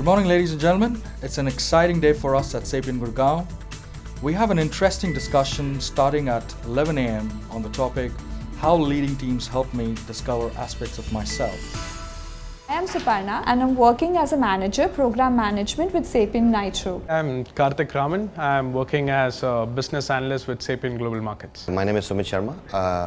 Good morning, ladies and gentlemen. It's an exciting day for us at Sapient Gurgaon. We have an interesting discussion starting at 11 a.m. on the topic, how leading teams help me discover aspects of myself. I am Suparna and I'm working as a manager, program management with Sapient Nitro. I'm Karthik Raman. I'm working as a business analyst with Sapient Global Markets. My name is Sumit Sharma.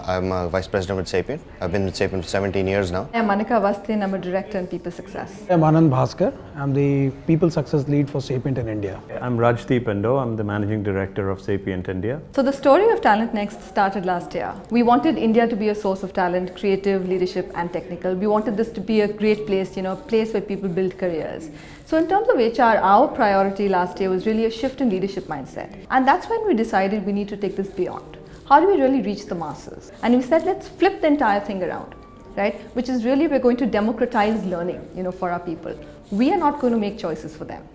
I'm a vice president with Sapient. I've been with Sapient for 17 years now. I'm Manika Avasthi and I'm a director in people success. I'm Anand Bhaskar. I'm the people success lead for Sapient in India. I'm Rajdeep Endo. I'm the managing director of Sapient India. So the story of TalentNext started last year. We wanted India to be a source of talent, creative, leadership and technical. We wanted this to be a great place, a place where people build careers. So in terms of HR, our priority last year was really a shift in leadership mindset. And that's when we decided we need to take this beyond. How do we really reach the masses? And we said, let's flip the entire thing around, right? Which is really, we're going to democratize learning, for our people. We are not going to make choices for them.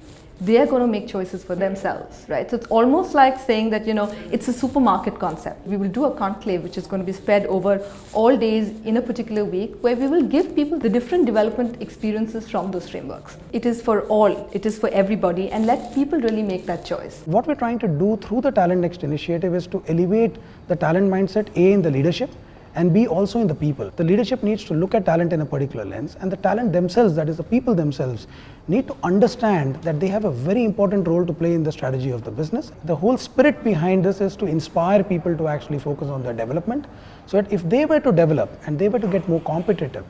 They are going to make choices for themselves, right? So it's almost like saying that, it's a supermarket concept. We will do a conclave which is going to be spread over all days in a particular week where we will give people the different development experiences from those frameworks. It is for all, it is for everybody, and let people really make that choice. What we're trying to do through the TalentNext initiative is to elevate the talent mindset, A, in the leadership, and B, also in the people. The leadership needs to look at talent in a particular lens, and the talent themselves, that is the people themselves, need to understand that they have a very important role to play in the strategy of the business. The whole spirit behind this is to inspire people to actually focus on their development, so that if they were to develop and they were to get more competitive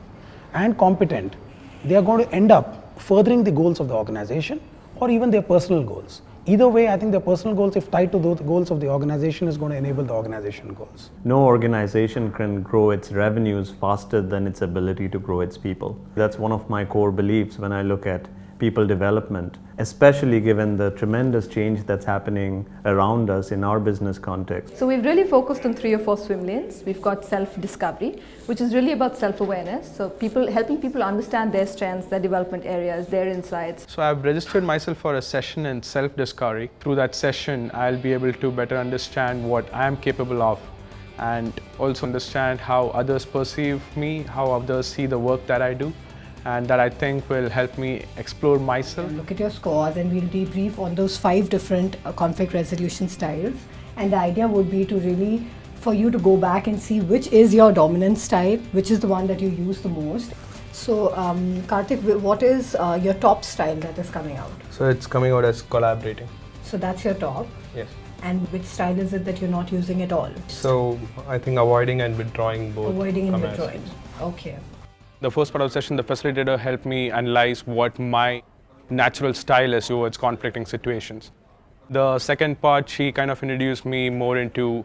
and competent, they are going to end up furthering the goals of the organization or even their personal goals. Either way, I think their personal goals, if tied to those goals of the organization, is going to enable the organization goals. No organization can grow its revenues faster than its ability to grow its people. That's one of my core beliefs when I look at people development, especially given the tremendous change that's happening around us in our business context. So we've really focused on 3 or 4 swim lanes. We've got self-discovery, which is really about self-awareness. So helping people understand their strengths, their development areas, their insights. So I've registered myself for a session in self-discovery. Through that session, I'll be able to better understand what I am capable of and also understand how others perceive me, how others see the work that I do, and that I think will help me explore myself. Look at your scores and we'll debrief on those 5 different conflict resolution styles. And the idea would be to really, for you to go back and see which is your dominant style, which is the one that you use the most. So Karthik, what is your top style that is coming out? So it's coming out as collaborating. So that's your top? Yes. And which style is it that you're not using at all? So I think avoiding and withdrawing both. Avoiding and withdrawing. Okay. The first part of the session, the facilitator helped me analyze what my natural style is towards conflicting situations. The second part, she kind of introduced me more into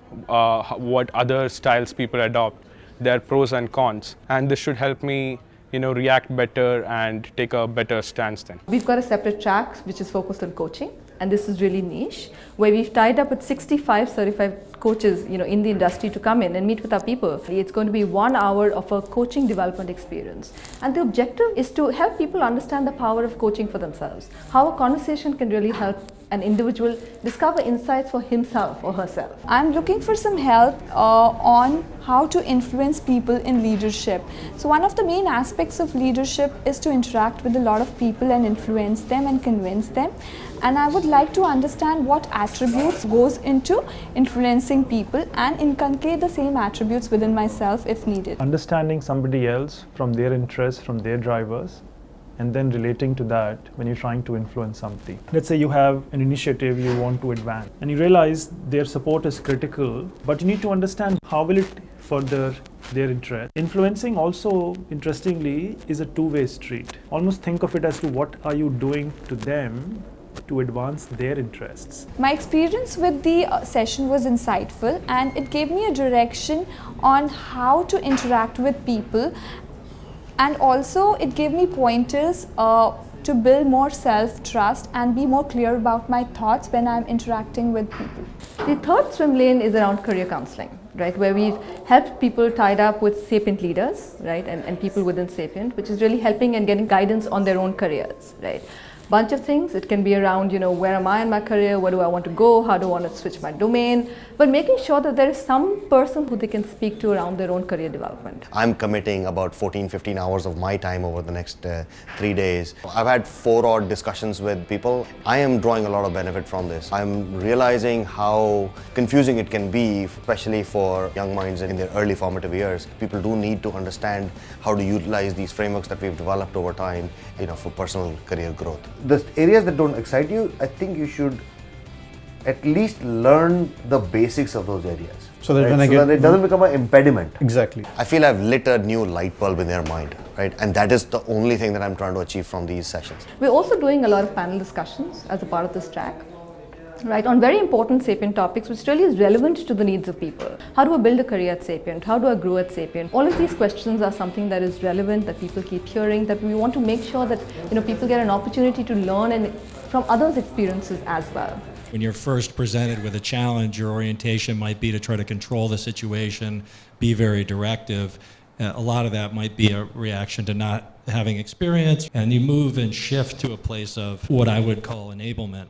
what other styles people adopt, their pros and cons. And this should help me, react better and take a better stance then. We've got a separate track which is focused on coaching, and this is really niche, where we've tied up with 65 certified coaches, in the industry to come in and meet with our people. It's going to be 1 hour of a coaching development experience. And the objective is to help people understand the power of coaching for themselves, how a conversation can really help an individual discover insights for himself or herself. I'm looking for some help on how to influence people in leadership. So one of the main aspects of leadership is to interact with a lot of people and influence them and convince them. And I would like to understand what attributes goes into influencing people and inculcate the same attributes within myself if needed. Understanding somebody else from their interests, from their drivers, and then relating to that when you're trying to influence somebody. Let's say you have an initiative you want to advance and you realize their support is critical, but you need to understand how will it further their interest. Influencing also, interestingly, is a two-way street. Almost think of it as to what are you doing to them to advance their interests. My experience with the session was insightful and it gave me a direction on how to interact with people. And also it gave me pointers to build more self-trust and be more clear about my thoughts when I'm interacting with people. The third swim lane is around career counseling, right, where we've helped people tied up with Sapient leaders, right, and people within Sapient, which is really helping and getting guidance on their own careers, right. bunch of things. It can be around, where am I in my career, where do I want to go, how do I want to switch my domain, but making sure that there is some person who they can speak to around their own career development. I'm committing about 14-15 hours of my time over the next 3 days. I've had 4 odd discussions with people. I am drawing a lot of benefit from this. I'm realizing how confusing it can be, especially for young minds in their early formative years. People do need to understand how to utilize these frameworks that we've developed over time, for personal career growth. The areas that don't excite you, I think you should at least learn the basics of those areas. So that right? That it doesn't become an impediment. Exactly. I feel I've lit a new light bulb in their mind, right? And that is the only thing that I'm trying to achieve from these sessions. We're also doing a lot of panel discussions as a part of this track, right, on very important Sapient topics, which really is relevant to the needs of people. How do I build a career at Sapient? How do I grow at Sapient? All of these questions are something that is relevant, that people keep hearing, that we want to make sure that people get an opportunity to learn and from others' experiences as well. When you're first presented with a challenge, your orientation might be to try to control the situation, be very directive. A lot of that might be a reaction to not having experience, and you move and shift to a place of what I would call enablement,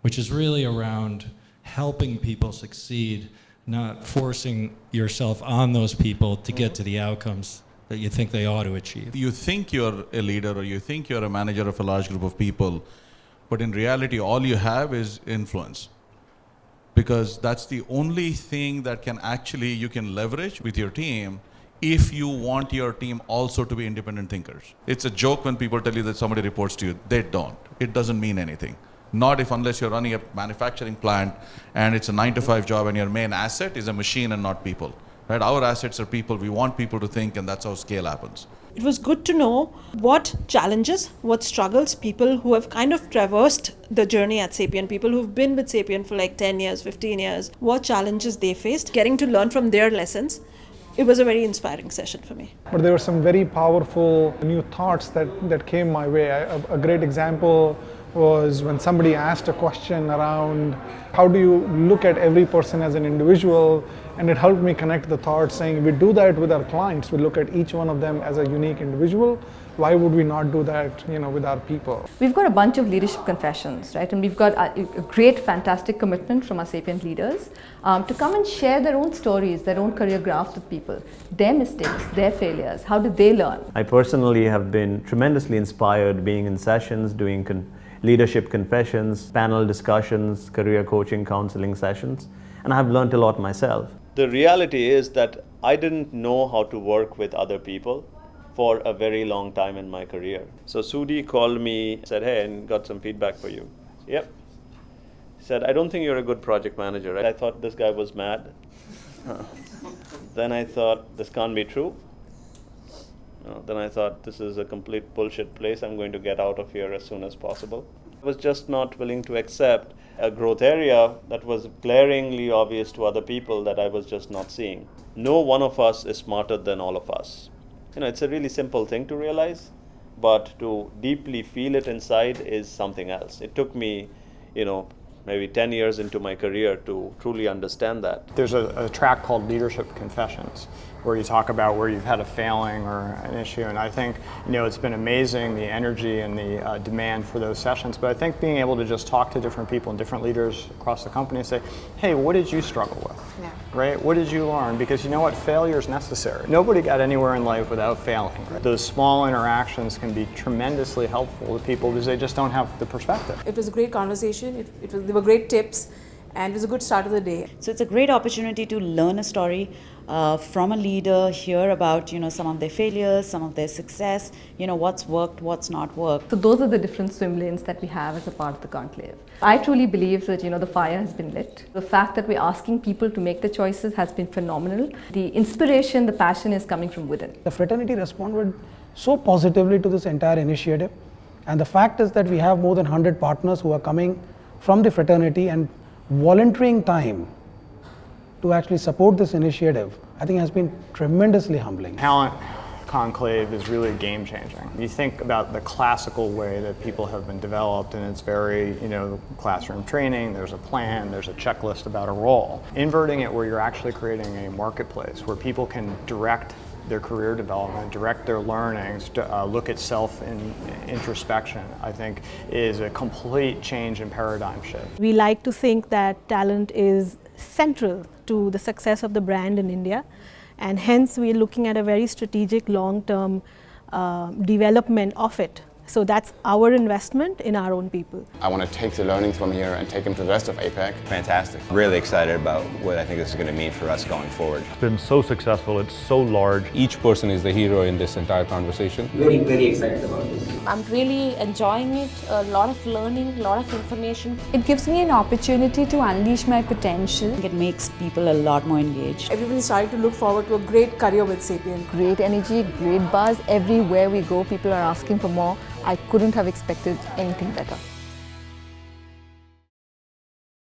which is really around helping people succeed, not forcing yourself on those people to get to the outcomes that you think they ought to achieve. You think you're a leader or you think you're a manager of a large group of people, but in reality, all you have is influence. Because that's the only thing that you can leverage with your team if you want your team also to be independent thinkers. It's a joke when people tell you that somebody reports to you. They don't. It doesn't mean anything. Not unless you're running a manufacturing plant and it's a 9-to-5 job and your main asset is a machine and not people. Right? Our assets are people. We want people to think, and that's how scale happens. It was good to know what challenges, what struggles people who have kind of traversed the journey at Sapient, people who've been with Sapient for like 10 years, 15 years, what challenges they faced, getting to learn from their lessons. It was a very inspiring session for me. But there were some very powerful new thoughts that came my way. A great example was when somebody asked a question around how do you look at every person as an individual, and it helped me connect the thoughts, saying we do that with our clients. We look at each one of them as a unique individual. Why would we not do that, with our people? We've got a bunch of leadership confessions, right? And we've got a great, fantastic commitment from our Sapient leaders to come and share their own stories, their own career graphs with people, their mistakes, their failures. How did they learn? I personally have been tremendously inspired being in sessions, doing leadership confessions, panel discussions, career coaching, counseling sessions, and I've learned a lot myself. The reality is that I didn't know how to work with other people for a very long time in my career. So Sudhi called me, said, hey, and got some feedback for you. Yep. He said, I don't think you're a good project manager. I thought this guy was mad. Then I thought, this can't be true. Then I thought, this is a complete bullshit place. I'm going to get out of here as soon as possible. I was just not willing to accept a growth area that was glaringly obvious to other people that I was just not seeing. No one of us is smarter than all of us. It's a really simple thing to realize, but to deeply feel it inside is something else. It took me, maybe 10 years into my career to truly understand that. There's a track called Leadership Confessions, where you talk about where you've had a failing or an issue, and I think it's been amazing, the energy and the demand for those sessions, but I think being able to just talk to different people and different leaders across the company and say, hey, what did you struggle with? Yeah. Right? What did you learn? Because failure is necessary. Nobody got anywhere in life without failing. Right? Those small interactions can be tremendously helpful to people because they just don't have the perspective. It was a great conversation, there were great tips, and it was a good start of the day. So it's a great opportunity to learn a story from a leader, hear about some of their failures, some of their success, what's worked, what's not worked. So those are the different swim lanes that we have as a part of the conclave. I truly believe that the fire has been lit. The fact that we're asking people to make the choices has been phenomenal. The inspiration, the passion is coming from within. The fraternity responded so positively to this entire initiative, and the fact is that we have more than 100 partners who are coming from the fraternity and volunteering time to actually support this initiative, I think has been tremendously humbling. Talent Conclave is really game changing. You think about the classical way that people have been developed, and it's very, classroom training, there's a plan, there's a checklist about a role. Inverting it where you're actually creating a marketplace where people can direct their career development, direct their learnings, look at self-introspection, I think is a complete change in paradigm shift. We like to think that talent is central to the success of the brand in India, and hence we are looking at a very strategic long-term development of it. So that's our investment in our own people. I want to take the learnings from here and take them to the rest of APAC. Fantastic. Really excited about what I think this is going to mean for us going forward. It's been so successful, it's so large. Each person is the hero in this entire conversation. Very excited about this. I'm really enjoying it, a lot of learning, a lot of information. It gives me an opportunity to unleash my potential. It makes people a lot more engaged. Everyone's starting to look forward to a great career with Sapient. Great energy, great buzz. Everywhere we go, people are asking for more. I couldn't have expected anything better.